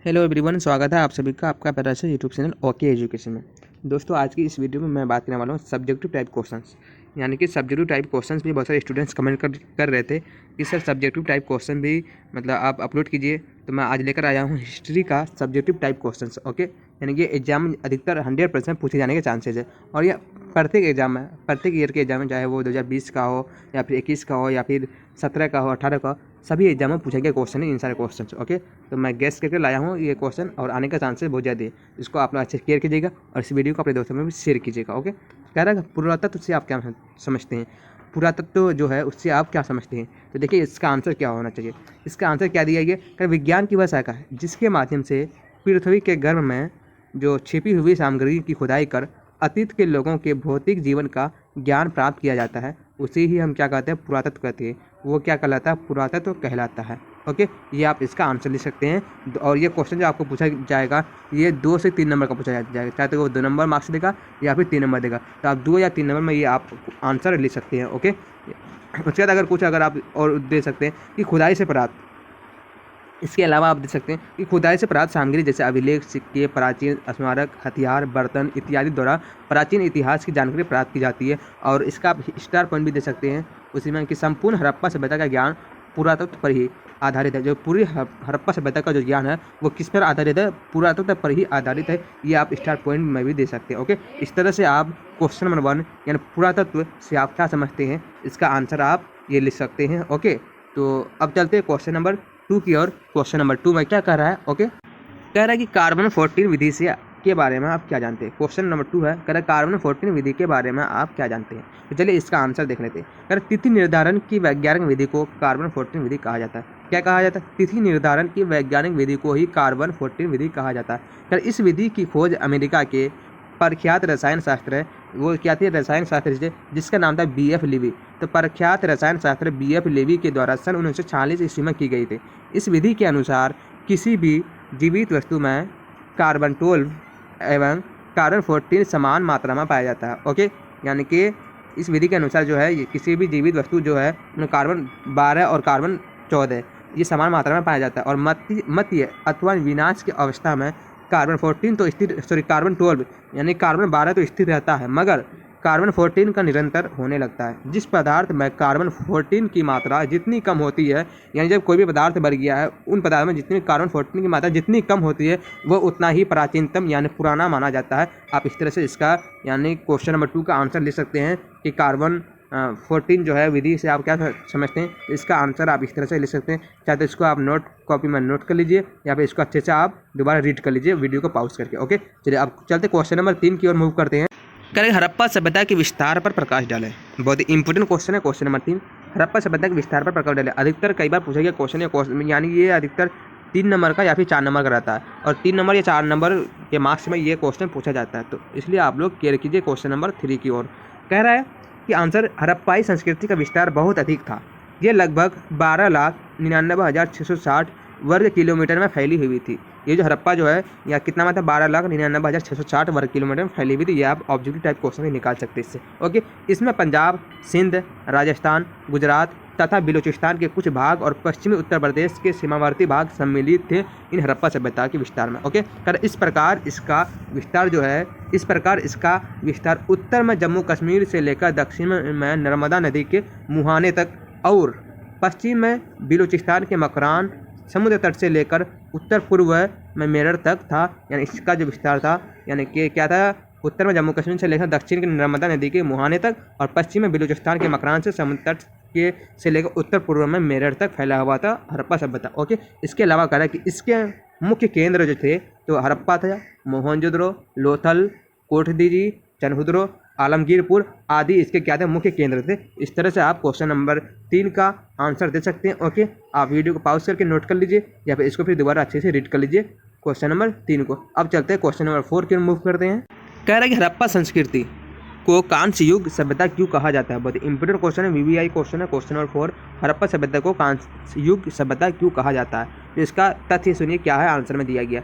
Hello everyone, स्वागत है आप सभी का आपका प्यारा से यूट्यूब चैनल ओके एजुकेशन में। दोस्तों, आज की इस वीडियो में मैं बात करने वाला हूँ सब्जेक्टिव टाइप क्वेश्चंस। यानी कि सब्जेक्टिव टाइप क्वेश्चंस भी बहुत सारे स्टूडेंट्स कमेंट कर रहे थे कि सर सब्जेक्टिव टाइप क्वेश्चन भी मतलब आप अपलोड कीजिए। तो मैं आज लेकर आया हूँ हिस्ट्री का सब्जेक्टिव टाइप क्वेश्चन। ओके, यानी कि एग्जाम अधिकतर 100% पूछे जाने के चांसेज है। और यह प्रत्येक एग्जाम में, प्रत्येक ईयर के एग्जाम में, चाहे वो 2020 का हो या फिर 21 का हो या फिर 17 का हो, 18 का हो, सभी एग्जाम में पूछे गए क्वेश्चन है इन सारे क्वेश्चन। ओके, तो मैं गेस करके लाया हूँ ये क्वेश्चन और आने का चांसेस बहुत ज़्यादा है। इसको आप लोग अच्छे से केयर कीजिएगा और इस वीडियो को अपने दोस्तों में भी शेयर कीजिएगा। ओके, कह रहा है पुरातत्व से आप क्या समझते हैं, पुरातत्व जो है उससे आप क्या समझते हैं। तो देखिए इसका आंसर क्या होना चाहिए। इसका आंसर क्या दिया गया, विज्ञान की वह शाखा है जिसके माध्यम से पृथ्वी के गर्भ में जो छिपी हुई सामग्री की खुदाई कर अतीत के लोगों के भौतिक जीवन का ज्ञान प्राप्त किया जाता है, उसे ही हम क्या कहते हैं, पुरातत्व कहते हैं। वो क्या कहलाता है, पुरातत्व कहलाता है। ओके, ये आप इसका आंसर लिख सकते हैं। और ये क्वेश्चन जो आपको पूछा जाएगा ये 2 से 3 नंबर का पूछा जाएगा, चाहे तो वो 2 नंबर मार्क्स देगा या फिर 3 नंबर देगा। तो आप 2 या 3 नंबर में ये आप आंसर लिख सकते हैं। ओके, उसके बाद अगर आप और दे सकते हैं कि खुदाई से प्राप्त, इसके अलावा आप देख सकते हैं कि खुदाई से प्राप्त सामग्री जैसे अभिलेख, सिक्के, प्राचीन स्मारक, हथियार, बर्तन इत्यादि द्वारा प्राचीन इतिहास की जानकारी प्राप्त की जाती है। और इसका आप स्टार पॉइंट भी दे सकते हैं उसी में कि संपूर्ण हड़प्पा सभ्यता का ज्ञान पुरातत्व पर ही आधारित है। जो पूरी हड़प्पा सभ्यता का जो ज्ञान है वो किस पर आधारित है, पुरातत्व पर ही आधारित है। ये आप स्टार पॉइंट में भी दे सकते हैं। ओके, इस तरह से आप क्वेश्चन नंबर 1 यानी पुरातत्व से आप क्या समझते हैं, इसका आंसर आप ये लिख सकते हैं। ओके, तो अब चलते हैं क्वेश्चन नंबर 2 की ओर। क्वेश्चन नंबर 2 में क्या कह रहा है, ओके, कह रहा है कि कार्बन 14 विधि से के बारे में आप क्या जानते हैं। क्वेश्चन नंबर 2 है, कह रहा है कार्बन 14 विधि के बारे में आप क्या जानते हैं। तो चलिए इसका आंसर देख लेते हैं। कह रहा है तिथि निर्धारण की वैज्ञानिक विधि को कार्बन 14 विधि कहा जाता है। क्या कहा जाता है, तिथि निर्धारण की वैज्ञानिक विधि को ही कार्बन 14 विधि कहा जाता है। कह रहा है इस विधि की खोज अमेरिका के प्रख्यात रसायन शास्त्र है, वो क्या थी, रसायन शास्त्र जिसका नाम था BF लीवी। तो प्रख्यात रसायन शास्त्र BF लीवी के द्वारा सन 1946 ईस्वी में की गई थी। इस विधि के अनुसार किसी भी जीवित वस्तु में कार्बन 12 एवं कार्बन 14 समान मात्रा में पाया जाता है। ओके, यानी कि इस विधि के अनुसार जो है किसी भी जीवित वस्तु जो है उनमें कार्बन 12 और कार्बन 14 ये समान मात्रा में पाया जाता है। और मध्य अथवा विनाश की अवस्था में कार्बन 14 तो स्थिर, कार्बन 12 यानी कार्बन 12 तो स्थिर रहता है, मगर कार्बन 14 का निरंतर होने लगता है। जिस पदार्थ में कार्बन 14 की मात्रा जितनी कम होती है, यानी जब कोई भी पदार्थ बढ़ गया है उन पदार्थ में जितनी कार्बन 14 की मात्रा जितनी कम होती है वो उतना ही प्राचीनतम यानी पुराना माना जाता है। आप इस तरह से इसका यानी क्वेश्चन नंबर 2 का आंसर लिख सकते हैं कि कार्बन 14 जो है विधि से आप क्या समझते हैं। इसका आंसर आप इस तरह से लिख सकते हैं। चाहे तो इसको आप नोट कॉपी में नोट कर लीजिए या फिर इसको अच्छे से आप दोबारा रीड कर लीजिए वीडियो को पॉज करके। ओके, चलिए अब चलते क्वेश्चन नंबर 3 की ओर मूव करते हैं। करें हड़प्पा सभ्यता के विस्तार पर प्रकाश डालें। बहुत ही इंपॉर्टेंट क्वेश्चन है क्वेश्चन नंबर 3, हड़प्पा सभ्यता के विस्तार पर प्रकाश डालें। अधिकतर कई बार पूछा गया क्वेश्चन यानी ये अधिकतर 3 नंबर का या फिर 4 नंबर का रहता है और 3 नंबर या 4 नंबर के मार्क्स में ये क्वेश्चन पूछा जाता है। तो इसलिए आप लोग केयर कीजिए क्वेश्चन नंबर 3 की ओर। कह रहा है कि आंसर, हड़प्पाई संस्कृति का विस्तार बहुत अधिक था। ये लगभग 12,99,660 वर्ग किलोमीटर में फैली हुई थी। ये जो हड़प्पा जो है या कितना मतलब 12,99,660 वर्ग किलोमीटर में फैली हुई थी। ये आप ऑब्जेक्टिव टाइप क्वेश्चन भी निकाल सकते हैं इससे। ओके, इसमें पंजाब, सिंध, राजस्थान, गुजरात तथा बलूचिस्तान के कुछ भाग और पश्चिमी उत्तर प्रदेश के सीमावर्ती भाग सम्मिलित थे इन हड़प्पा सभ्यता के विस्तार में। ओके, कर इस प्रकार इसका विस्तार उत्तर में जम्मू कश्मीर से लेकर दक्षिण में नर्मदा नदी के मुहाने तक और पश्चिम में बलूचिस्तान के मकरान समुद्र तट से लेकर उत्तर पूर्व में मेरठ तक था। यानी इसका जो विस्तार था यानी कि क्या था, उत्तर में जम्मू कश्मीर से लेकर दक्षिण के नर्मदा नदी के मुहाने तक और पश्चिम में बलूचिस्तान के मकरान से समुद्र तट के से लेकर उत्तर पूर्व में मेरठ तक फैला हुआ था हड़प्पा सभ्यता। ओके, इसके अलावा कह रहा है कि इसके मुख्य केंद्र जो थे तो हड़प्पा था, मोहनजोदड़ो, लोथल, कोटदीजी, चनहुद्रो, आलमगीरपुर आदि इसके क्या थे, मुख्य केंद्र थे। इस तरह से आप क्वेश्चन नंबर 3 का आंसर दे सकते हैं। ओके, आप वीडियो को पॉज करके नोट कर लीजिए या फिर इसको फिर दोबारा अच्छे से रीड कर लीजिए क्वेश्चन नंबर 3 को। अब चलते हैं क्वेश्चन नंबर 4 की ओर मूव करते हैं। कह रहा है कि हड़प्पा संस्कृति को कांस्य युग सभ्यता क्यों कहा जाता है। बहुत इंपॉर्टेंट क्वेश्चन है, VVI क्वेश्चन है। क्वेश्चन नंबर 4, हड़प्पा सभ्यता को कांस्य युग सभ्यता क्यों कहा जाता है। तो इसका तथ्य सुनिए क्या है, आंसर में दिया गया।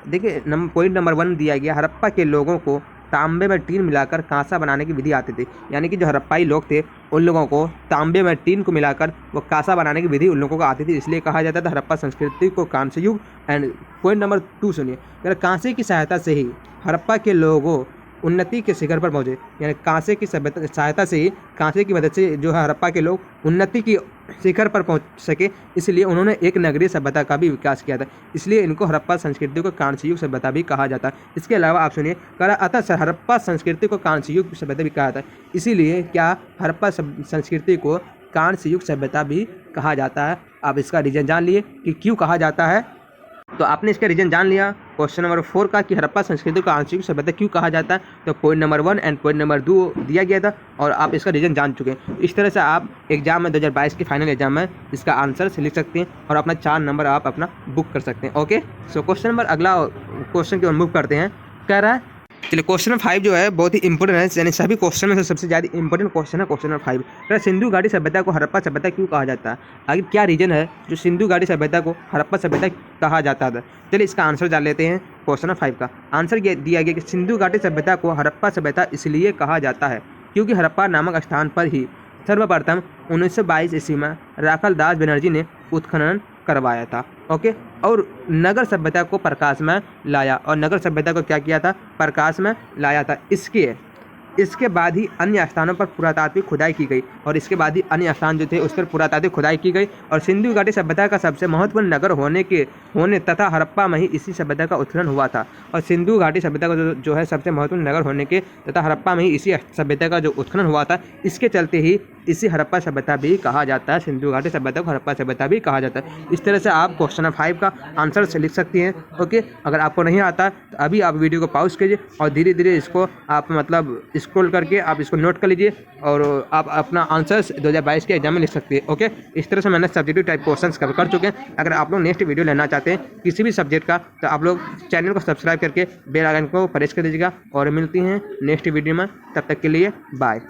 देखिए पॉइंट नंबर 1 दिया गया, हड़प्पा के लोगों को तांबे में टीन मिलाकर कांसा बनाने की विधि आती थी। यानी कि जो हड़प्पाई लोग थे उन लोगों को तांबे में टीन को मिलाकर वो कांसा बनाने की विधि उन लोगों को आती थी, इसलिए कहा जाता था हड़प्पा संस्कृति को कांस्य युग। एंड पॉइंट नंबर 2 सुनिए, अगर कांसे की सहायता से ही हड़प्पा के लोगों उन्नति के शिखर पर पहुंचे, यानी कांसे की सहायता से ही, कांसे की मदद से जो है हड़प्पा के लोग उन्नति की शिखर पर पहुंच सके, इसलिए उन्होंने एक नगरीय सभ्यता का भी विकास किया था, इसलिए इनको हड़प्पा संस्कृति को कांस्य युग सभ्यता भी कहा जाता है। इसके अलावा आप सुनिए, कह रहा अतः हड़प्पा संस्कृति को कांस्य युग सभ्यता भी कहा जाता है, इसीलिए क्या हड़प्पा संस्कृति को कांस्य युग सभ्यता भी कहा जाता है। आप इसका रीजन जान लिए कि क्यों कहा जाता है, तो आपने इसका रीजन जान लिया क्वेश्चन नंबर 4 का कि हड़प्पा संस्कृति को कांस्य युग सभ्यता क्यों कहा जाता है। तो point number 1 and point number 2 दिया गया था और आप इसका रीजन जान चुके हैं। इस तरह से आप एग्जाम में 2022 के फाइनल एग्जाम में इसका आंसर लिख सकते हैं और अपना 4 नंबर आप अपना बुक कर सकते हैं। ओके, सो क्वेश्चन नंबर अगला क्वेश्चन की ओर मूव करते हैं। कह रहा है, चलिए क्वेश्चन नंबर 5 जो है बहुत ही इंपॉर्टेंट है, यानी सभी क्वेश्चन में से सबसे ज़्यादा इंपॉर्टेंट क्वेश्चन है क्वेश्चन नंबर 5। तो सिंधु घाटी सभ्यता को हड़प्पा सभ्यता क्यों कहा जाता है, आगे क्या रीजन है जो सिंधु घाटी सभ्यता को हड़प्पा सभ्यता कहा जाता था। चलिए इसका आंसर जान लेते हैं। क्वेश्चन नंबर 5 का आंसर दिया गया कि सिंधु घाटी सभ्यता को हड़प्पा सभ्यता इसलिए कहा जाता है क्योंकि हड़प्पा नामक स्थान पर ही सर्वप्रथम 1922 ईस्वी में राखल दास बनर्जी ने उत्खनन करवाया था। ओके, और नगर सभ्यता को प्रकाश में लाया, और नगर सभ्यता को क्या किया था, प्रकाश में लाया था। इसके बाद ही अन्य स्थानों पर पुरातात्विक खुदाई की गई, और इसके बाद ही अन्य स्थान जो थे उस पर पुरातात्विक खुदाई की गई, और सिंधु घाटी सभ्यता का सबसे महत्वपूर्ण नगर होने तथा हड़प्पा में ही इसी सभ्यता का उत्खनन हुआ था। और सिंधु घाटी सभ्यता का जो है सबसे महत्वपूर्ण नगर होने के तथा हड़प्पा में ही इसी सभ्यता का जो उत्खनन हुआ था, इसके चलते ही इसी हड़प्पा सभ्यता भी कहा जाता है, सिंधु घाटी सभ्यता को हड़प्पा सभ्यता भी कहा जाता है। इस तरह से आप क्वेश्चन नंबर 5 का आंसर से लिख सकती हैं। ओके, अगर आपको नहीं आता तो अभी आप वीडियो को पॉज कीजिए और धीरे धीरे इसको आप मतलब स्क्रॉल करके आप इसको नोट कर लीजिए और आप अपना आंसर 2022 के एग्जाम में लिख सकती है। ओके, इस तरह से मैंने सब्जेक्टिव टाइप क्वेश्चंस कवर कर चुके हैं। अगर आप लोग नेक्स्ट वीडियो लेना चाहते हैं किसी भी सब्जेक्ट का तो आप लोग चैनल को सब्सक्राइब करके बेल आइकन को प्रेस कर दीजिएगा, और मिलती हैं नेक्स्ट वीडियो में। तब तक के लिए बाय।